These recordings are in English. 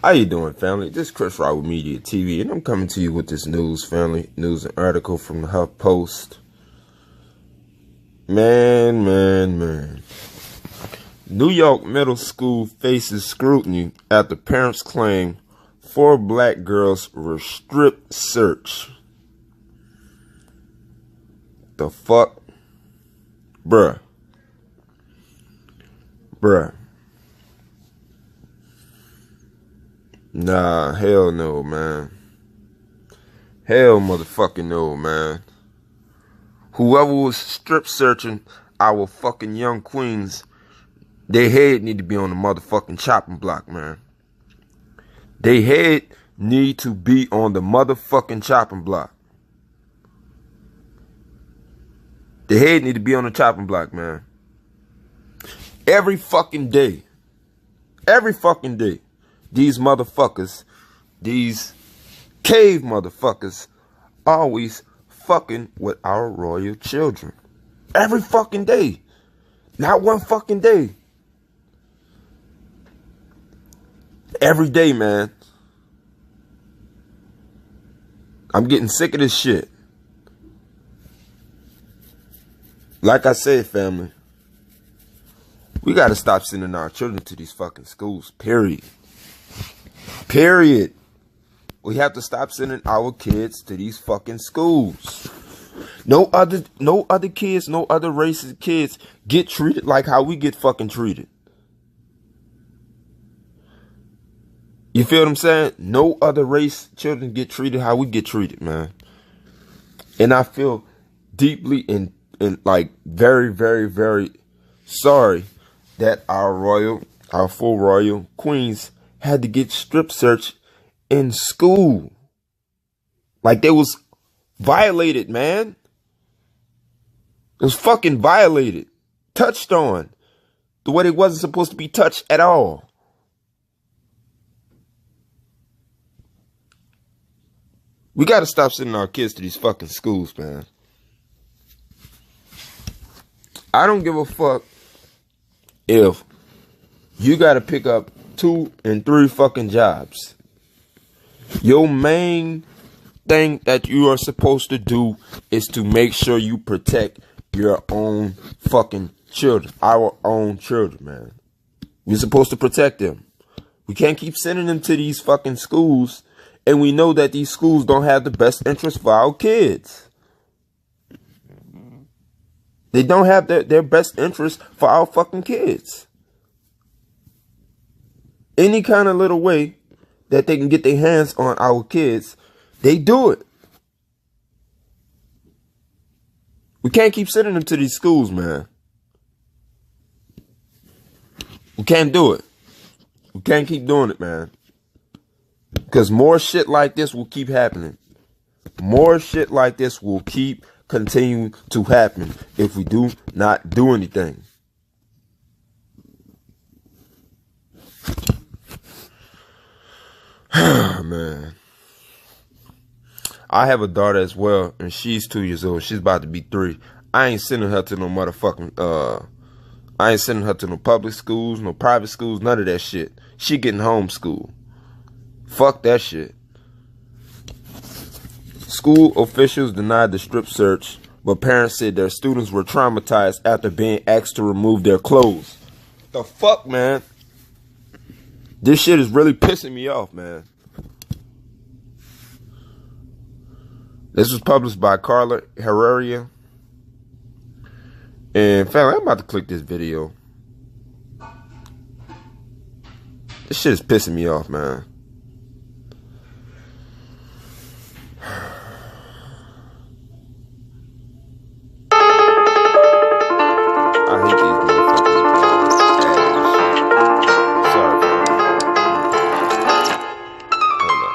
How you doing, family? This is Chris Rock with Media TV, and I'm coming to you with this news, family. News and article from the Huff Post. Man. New York middle school faces scrutiny after parents claim 4 black girls were strip searched. The fuck? Bruh. Nah, hell no, man. Hell motherfucking no, man. Whoever was strip searching our fucking young queens, their head need to be on the motherfucking chopping block, man. Their head need to be on the motherfucking chopping block. The head need to be on the chopping block, man. Every fucking day. These motherfuckers, these cave motherfuckers, always fucking with our royal children. Every fucking day. Not one fucking day. Every day, man. I'm getting sick of this shit. Like I said, family, we gotta stop sending our children to these fucking schools, period. We have to stop sending our kids to these fucking schools. No other kids, no other races kids get treated like how we get fucking treated. You feel what I'm saying? No other race children get treated how we get treated, man. And I feel deeply and like very sorry that our 4 royal queens had to get strip searched in school. Like they was violated, man. It was fucking violated. Touched on. The way they wasn't supposed to be touched at all. We gotta stop sending our kids to these fucking schools, man. I don't give a fuck if you gotta pick up 2 and 3 fucking jobs. Your main thing that you are supposed to do is to make sure you protect your own fucking children. Our own children, man. We're supposed to protect them. We can't keep sending them to these fucking schools, and we know that these schools don't have the best interest for our kids. They don't have their best interest for our fucking kids. Any kind of little way that they can get their hands on our kids, they do it. We can't keep sending them to these schools, man. We can't do it. We can't keep doing it, man. Because more shit like this will keep happening. More shit like this will keep continuing to happen if we do not do anything. Man. I have a daughter as well, and she's 2 years old. She's about to be 3. I ain't sending her to no motherfucking, I ain't sending her to no public schools, no private schools, none of that shit. She getting homeschooled. Fuck that shit. School officials denied the strip search, but parents said their students were traumatized after being asked to remove their clothes. The fuck, man? This shit is really pissing me off, man. This was published by Carla Herrera. And family, I'm about to click this video. This shit is pissing me off, man. I hate these motherfuckers. Sorry. Hold up.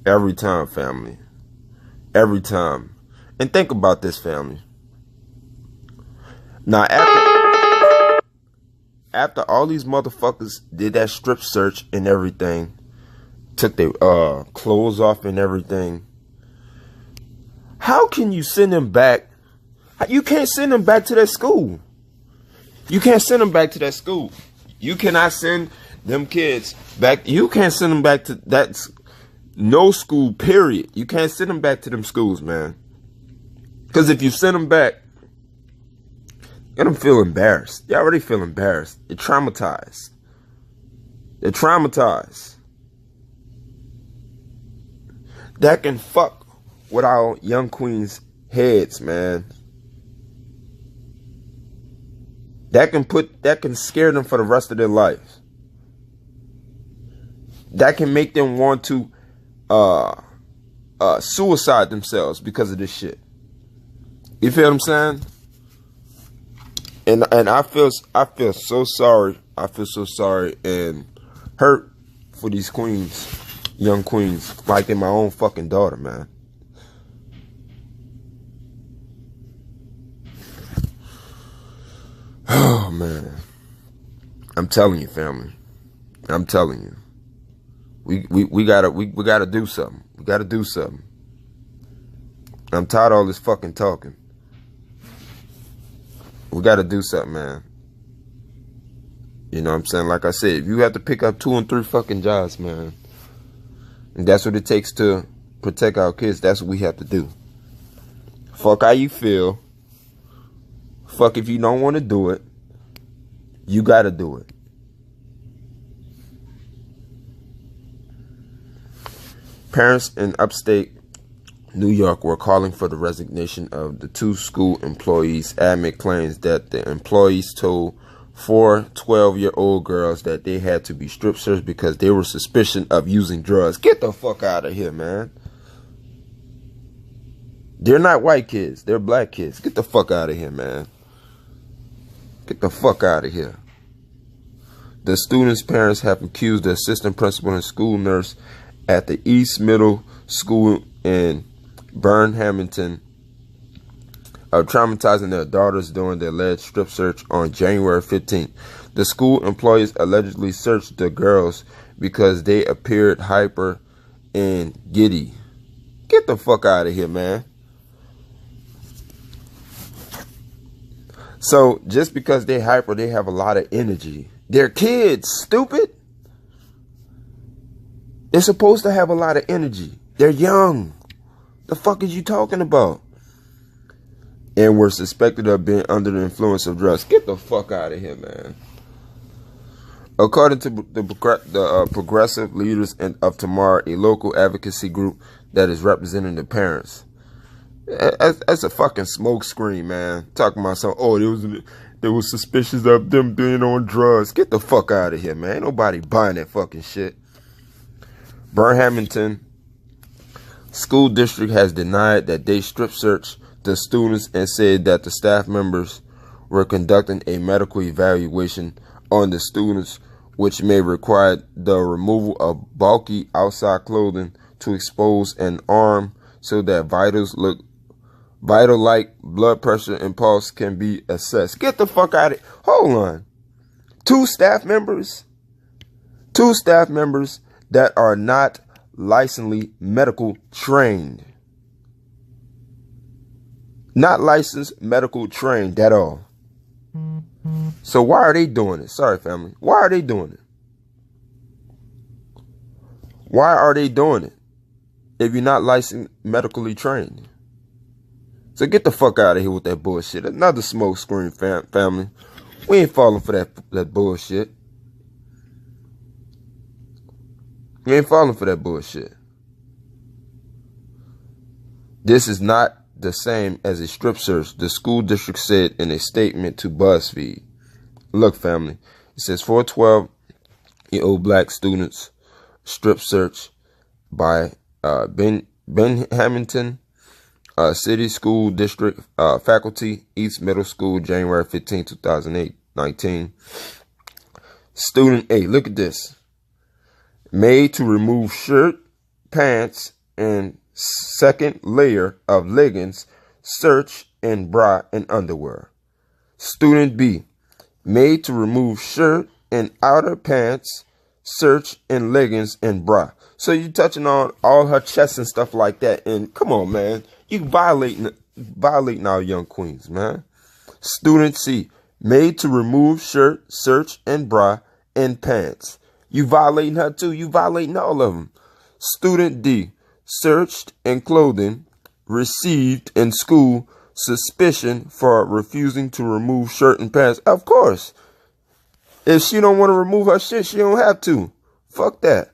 Every time, family. Every time. And think about this, family. Now, after all these motherfuckers did that strip search and everything, took their clothes off and everything, how can you send them back? You can't send them back to that school. You can't send them back to that school. You cannot send them kids back. You can't send them back to that. No school, period. You can't send them back to them schools, man. Because if you send them back, you're going to feel embarrassed. You already feel embarrassed. You're traumatized. They're traumatized. That can fuck with our young queens' heads, man. That can scare them for the rest of their lives. That can make them want to suicide themselves because of this shit. You feel what I'm saying? And I feel so sorry. I feel so sorry and hurt for these queens, young queens, like they're my own fucking daughter, man. Oh man. I'm telling you, family. I'm telling you. We gotta do something. We gotta do something. I'm tired of all this fucking talking. We gotta do something, man. You know what I'm saying? Like I said, if you have to pick up 2 and 3 fucking jobs, man, and that's what it takes to protect our kids, that's what we have to do. Fuck how you feel. Fuck if you don't want to do it. You gotta do it. Parents in upstate New York were calling for the resignation of the 2 school employees amid claims that the employees told 4 12-year-old girls that they had to be strip searched because they were suspicious of using drugs. Get the fuck out of here, man. They're not white kids. They're black kids. Get the fuck out of here, man. Get the fuck out of here. The students' parents have accused the assistant principal and school nurse at the East Middle School in Burnhamton of traumatizing their daughters during the alleged strip search on January 15th. The school employees allegedly searched the girls because they appeared hyper and giddy. Get the fuck out of here, man. So just because they're hyper, they have a lot of energy. They're kids, stupid. They're supposed to have a lot of energy. They're young. The fuck is you talking about? And were suspected of being under the influence of drugs. Get the fuck out of here, man. According to the Progressive Leaders of Tomorrow, a local advocacy group that is representing the parents. That's a fucking smoke screen, man. Talking about some, oh, they was suspicious of them being on drugs. Get the fuck out of here, man. Ain't nobody buying that fucking shit. Burnhamton School District has denied that they strip searched the students and said that the staff members were conducting a medical evaluation on the students, which may require the removal of bulky outside clothing to expose an arm so that vital like blood pressure and pulse can be assessed. Get the fuck out of it. Hold on. 2 staff members that are not licensed medical trained. Not licensed medical trained at all. So why are they doing it? Sorry, family. Why are they doing it? Why are they doing it if you're not licensed medically trained? So get the fuck out of here with that bullshit. Another smoke screen, family. We ain't falling for that bullshit. We ain't falling for that bullshit. This is not the same as a strip search, the school district said in a statement to BuzzFeed. Look, family, it says 4 12-year-old black students strip search by Binghamton City School District faculty, East Middle School, January 15, 2019. Student A, look at this. Made to remove shirt, pants, and second layer of leggings, search and bra and underwear. Student B, made to remove shirt and outer pants, search and leggings and bra. So you touching on all her chest and stuff like that. And come on, man, you violating our young queens, man. Student C, made to remove shirt, search and bra and pants. You violating her too. You violating all of them. Student D, searched and clothing, received in school suspicion for refusing to remove shirt and pants. Of course. If she don't want to remove her shit, she don't have to. Fuck that.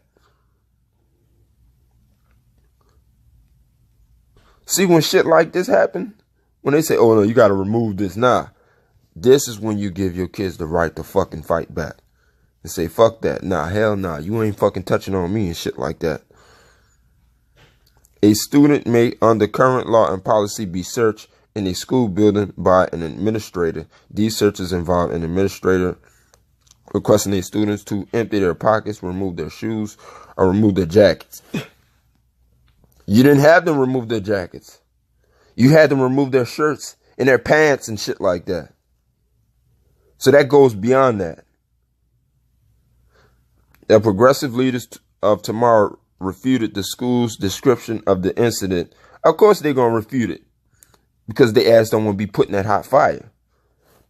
See, when shit like this happen, when they say, oh no, you got to remove this. Nah, this is when you give your kids the right to fucking fight back. And say, fuck that. Nah, hell nah. You ain't fucking touching on me and shit like that. A student may, under current law and policy, be searched in a school building by an administrator. These searches involve an administrator requesting their students to empty their pockets, remove their shoes, or remove their jackets. You didn't have them remove their jackets. You had them remove their shirts and their pants and shit like that. So that goes beyond that. The progressive leaders of tomorrow refuted the school's description of the incident. Of course they're going to refute it because they ass don't want to be put in that hot fire.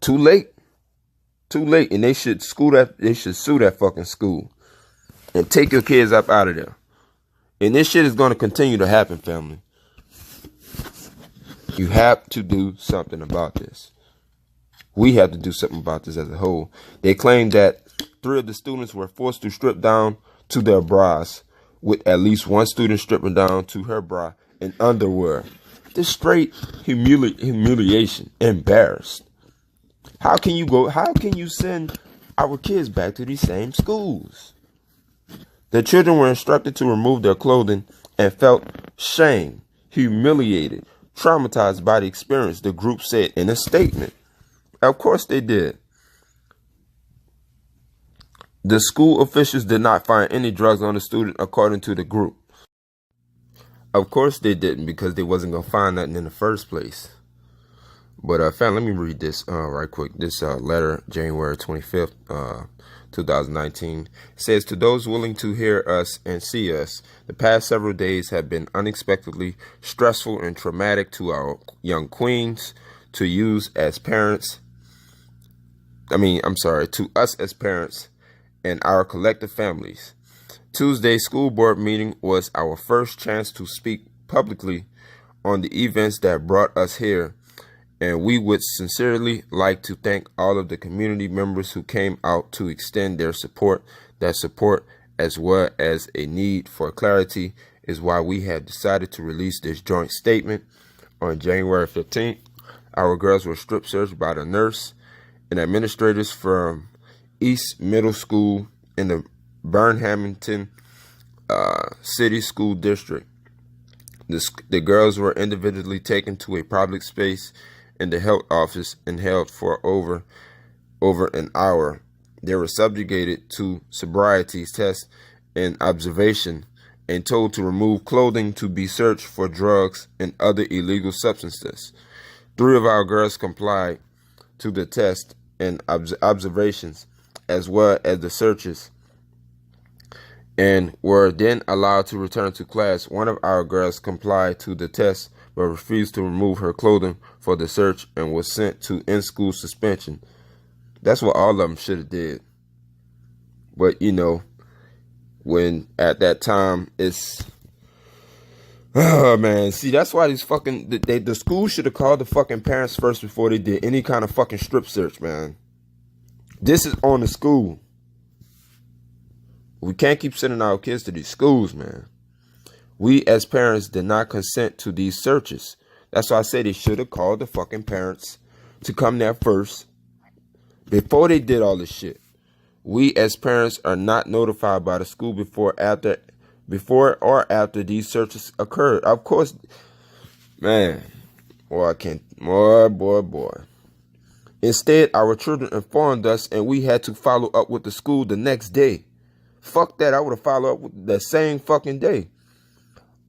Too late. Too late. And they should sue that fucking school and take your kids up out of there. And this shit is going to continue to happen, family. You have to do something about this. We have to do something about this as a whole. They claim that 3 of the students were forced to strip down to their bras, with at least one student stripping down to her bra and underwear. This straight humiliation, embarrassed. How can you send our kids back to these same schools? The children were instructed to remove their clothing and felt shame, humiliated, traumatized by the experience, the group said in a statement. Of course they did. The school officials did not find any drugs on the student, according to the group. Of course they didn't, because they wasn't going to find nothing in the first place. But, fam, let me read this right quick. This letter, January 25th, 2019, says, to those willing to hear us and see us, the past several days have been unexpectedly stressful and traumatic to our young queens, to us as parents, and our collective families. Tuesday's school board meeting was our first chance to speak publicly on the events that brought us here, and we would sincerely like to thank all of the community members who came out to extend their support. That support, as well as a need for clarity, is why we have decided to release this joint statement. On January 15th, our girls were strip searched by the nurse and administrators from East Middle School in the Burnhamton City School District. The girls were individually taken to a public space in the health office and held for over an hour. They were subjugated to sobriety tests and observation and told to remove clothing to be searched for drugs and other illegal substances. 3 of our girls complied to the test and observations, as well as the searches, and were then allowed to return to class. 1 of our girls complied to the test but refused to remove her clothing for the search and was sent to in-school suspension. That's what all of them should have did. But, you know, when at that time it's... Oh, man. See, that's why these fucking... The school should have called the fucking parents first before they did any kind of fucking strip search, man. This is on the school. We can't keep sending our kids to these schools, man. We as parents did not consent to these searches. That's why I said they should have called the fucking parents to come there first before they did all this shit. We as parents are not notified by the school before or after these searches occurred. Of course, man. Boy, I can't. Boy. Instead, our children informed us and we had to follow up with the school the next day. Fuck that. I would have followed up with the same fucking day.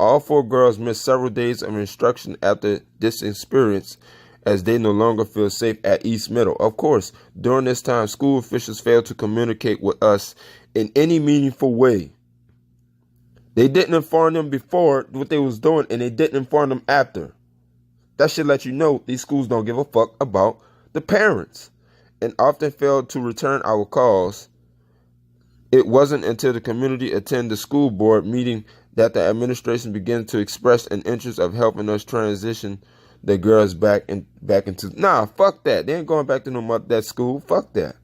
All 4 girls missed several days of instruction after this experience, as they no longer feel safe at East Middle. Of course, during this time, school officials failed to communicate with us in any meaningful way. They didn't inform them before what they was doing, and they didn't inform them after. That should let you know these schools don't give a fuck about the parents, and often failed to return our calls. It wasn't until the community attended the school board meeting that the administration began to express an interest of helping us transition the girls back into. Nah, fuck that. They ain't going back to that school. Fuck that.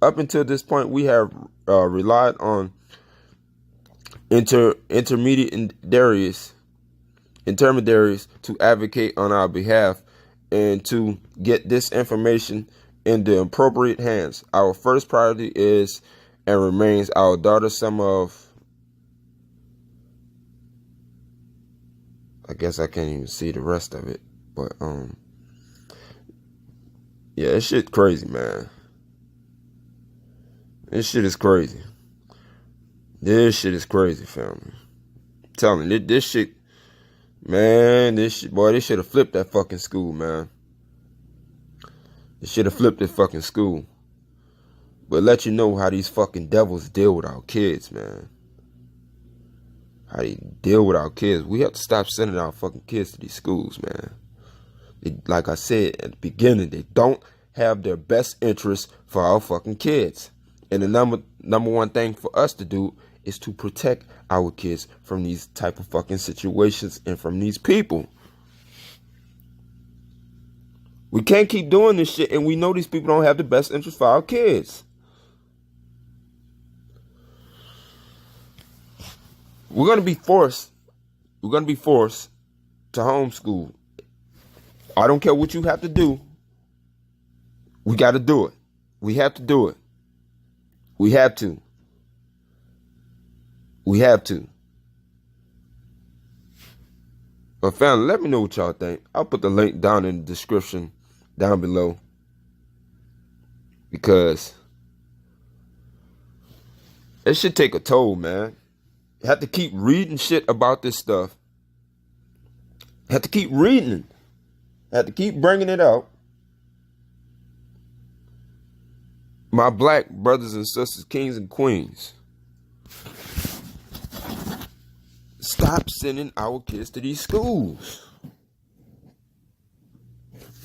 Up until this point, we have relied on intermediaries to advocate on our behalf and to get this information in the appropriate hands. Our first priority is and remains our daughter. Some of, I guess I can't even see the rest of it, but yeah, this shit crazy, man. This shit is crazy. This shit is crazy, family. I'm telling you, this shit, man, this shit, boy, they should have flipped that fucking school, man. They should have flipped that fucking school. But let you know how these fucking devils deal with our kids, man. How they deal with our kids. We have to stop sending our fucking kids to these schools, man. Like I said at the beginning, they don't have their best interests for our fucking kids. And the number one thing for us to do is to protect our kids from these type of fucking situations and from these people. We can't keep doing this shit, and we know these people don't have the best interest for our kids. We're gonna be forced to homeschool. I don't care what you have to do. We got to do it. We have to do it. We have to. We have to. But family, let me know what y'all think. I'll put the link down in the description down below. Because it should take a toll, man. You have to keep reading shit about this stuff. You have to keep reading it. You have to keep bringing it out. My black brothers and sisters, kings and queens, stop sending our kids to these schools.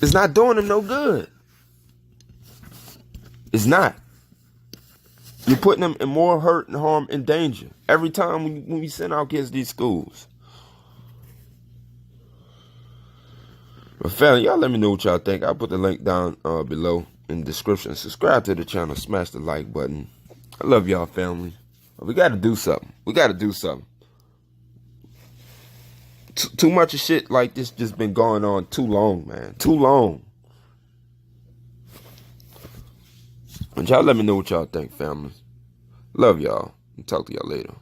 It's not doing them no good. It's not. You're putting them in more hurt and harm and danger every time when we send our kids to these schools. But family, y'all let me know what y'all think. I'll put the link down below in the description. Subscribe to the channel. Smash the like button. I love y'all, family. We got to do something. We got to do something. Too much of shit like this just been going on too long, man. Too long. But y'all let me know what y'all think, family. Love y'all. And talk to y'all later.